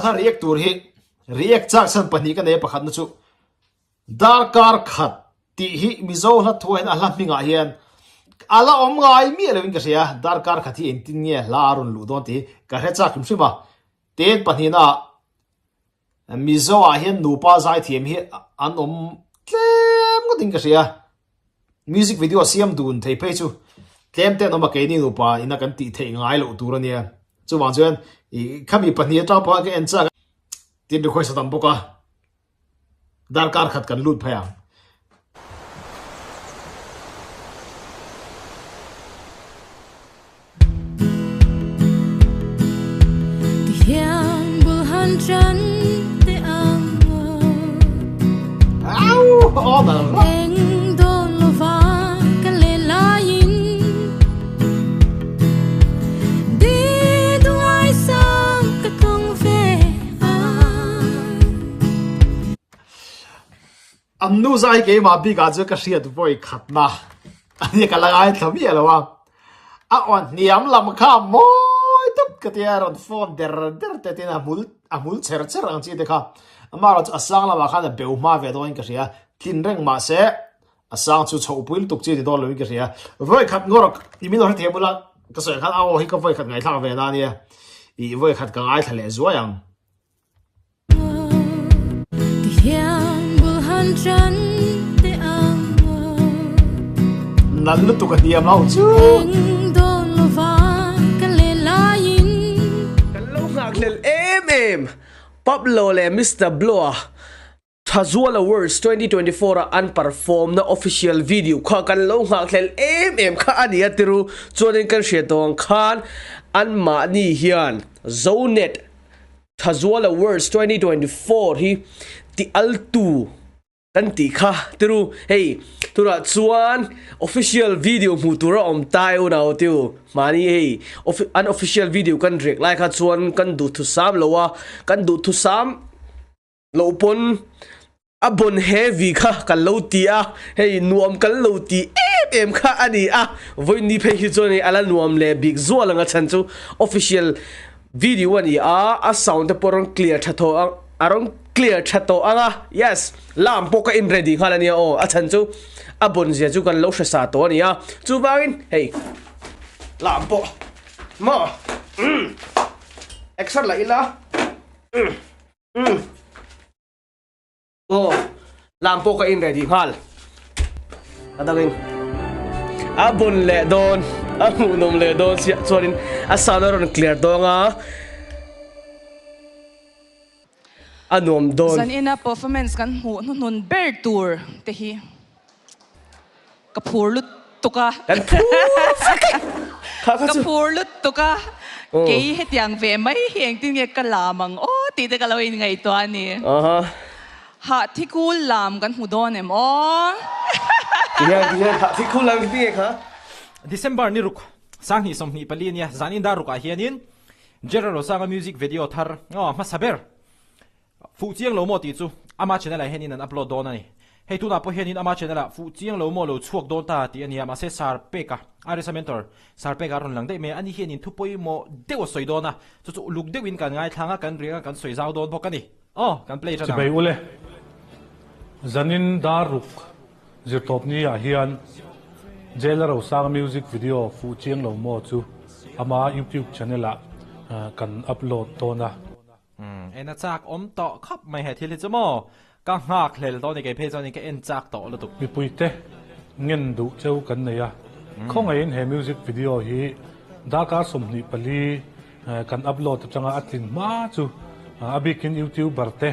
la react tur hi react chak san pani ka ne pakhat na chu darkar khat ti hi mizo la thuain a hlam minga hian ala om ngai mi lewin ka sia darkar khat hi entin nge larun lu don ti ka he chak kim shima ten pani na mizo a hian nu pa zai thiam hi an om tlem ko ding ka sia music video siam dun thei pe chu tlem te no ma ke ni nu pa ina kan ti thei ngai lo tur ania chu wang chuan i khami pani ta pa ke en cha tin du khoi sa tam boka darkar khat kan lut phaya oh da nu zai ke ma bi ga chu ka hriat voi khatna ani ka lagai thami alawa a on niam lam kha moi tup ka tia ron phone der te tina mul cher ang chi de kha amara chu asang la kha na beu ma ve doin ka ria tin reng ma se asang chu chho puil tuk chi de do lo ka ria voi khat ngorok imi no the bula ka soi khat aw hi ka voi khat ngai thang ve na ni I voi khat ka ngai thale zuayang nan lu tu ka diam lau chu kan lo ngak lel em Pablo le Mr. Blower Thazuala Words 2024 an perform na official video kha kan lo ngak lel em kha ania tiru chonin kan hria tong khan an ma ni hian Zonet Thazuala Words 2024 hi ti altu kan ti kha tiru hey tura chuan official video mu tura om tai una tiu mani hey unofficial video kan rek lai kha chuan kan du thu sam lowa kan du thu sam lo pon abon heavy kha kan lo ti a hey nuam kan lo ti em kha ani a voi ni phe hi choni ala nuam le big zo langa chan chu official video ani a sound poron clear thatho arong clear thato anga yes lam poka in ready khalania o achan chu abon zia chu kan lo sa to ania chu bangin hey lam po mo extra la ila oh lam poka in ready khal adangin abon le don amunom le don sia chorin asanaron clear donga anom don san ina performance kan hu nun ber tour te hi kapur lut tuka kapur lut tuka ke het yang ve mai hieng tin nge kalamang o ti te kalawin ngai to ani ha thi kul lam kan hu don em o ya ha thi kul lam ti kha December ni ruk sang ni som ni palinia zanin da ruka hianin general sanga music video thar ma saber fu chiang lo mo ti chu ama channel a henin an upload don ani hei tu na po henin ama channel a fu chiang lo mo lo chuak don ta ti ani ama se sar peka arisa mentor sar peka ron lang dei me ani henin thu poi mo dewa soi dona chu luk dewin kan ngai thanga kan ringa kan soi zau don bokani kan play cha bai ule zanin daruk zirtop ni a hian jelaro sang music video fu chiang lo mo chu ama YouTube channel a kan upload dona ena chak om to khap mai he thil chamo ka ngak hlel to ni ke phe chani ke en chak to lo tu mi puite ngen du cheu kan neya khongai in he music video hi daka somni pali kan upload changa atlin ma chu abikin YouTube barte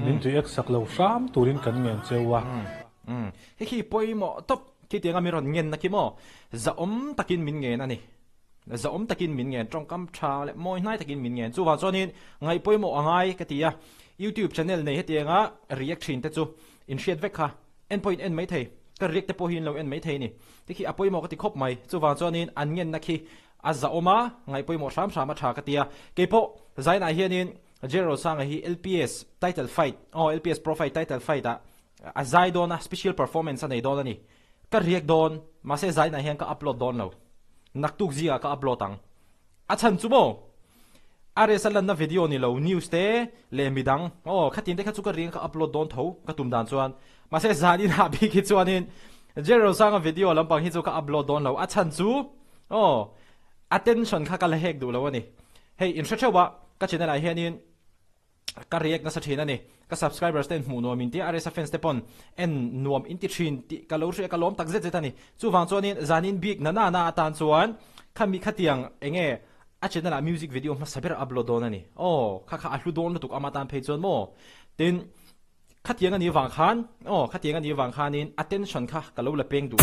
nin tu ek saklo sham turin kan ngen chewa hi poimo top ki tenga mi ron ngen na ki mo za om takin min ngen ani za om takin min ngen trong kam tha le moi nai takin min ngen chu wa chonin ngai poimo angai ka tia YouTube channel nei hetenga reaction te chu in shet vekha endpoint en mai thei ka react te po hin lo en mai thei ni tikhi apoimo ka ti khop mai chu wa chonin an ngen na khi azza oma ngai poimo sam sama tha ka tia kepo zaina hianin general sanga hi LPS title fight LPS profile title fight a zai dona special performance anei don ani ka react don ma se zaina hian ka upload don lo naktuk zia ka upload ang a chan chu mo are salan na video ni lo news te le midang khatin te khachu ka ring ka upload don tho ka tum dan chuan ma se zani na bi ki chuanin zero sang a video lampang hi chu ka upload don lo a chan chu attention kha ka la hek du lo ni hey in shewa ka channel ai hianin ka react na sa thina ni ka subscribers ten mu no min ti are sa fans te pon en nuam in ti thin ti ka lo hre ka lom tak zet zetani chu wang chuanin zanin big na atan chuan khami khatiang enge a channel a music video ma saber upload don ani kha ahlu don tuk amatan page chon mo tin khatiang ani wang khan khatiang ani wang khanin attention kha ka lo la peng du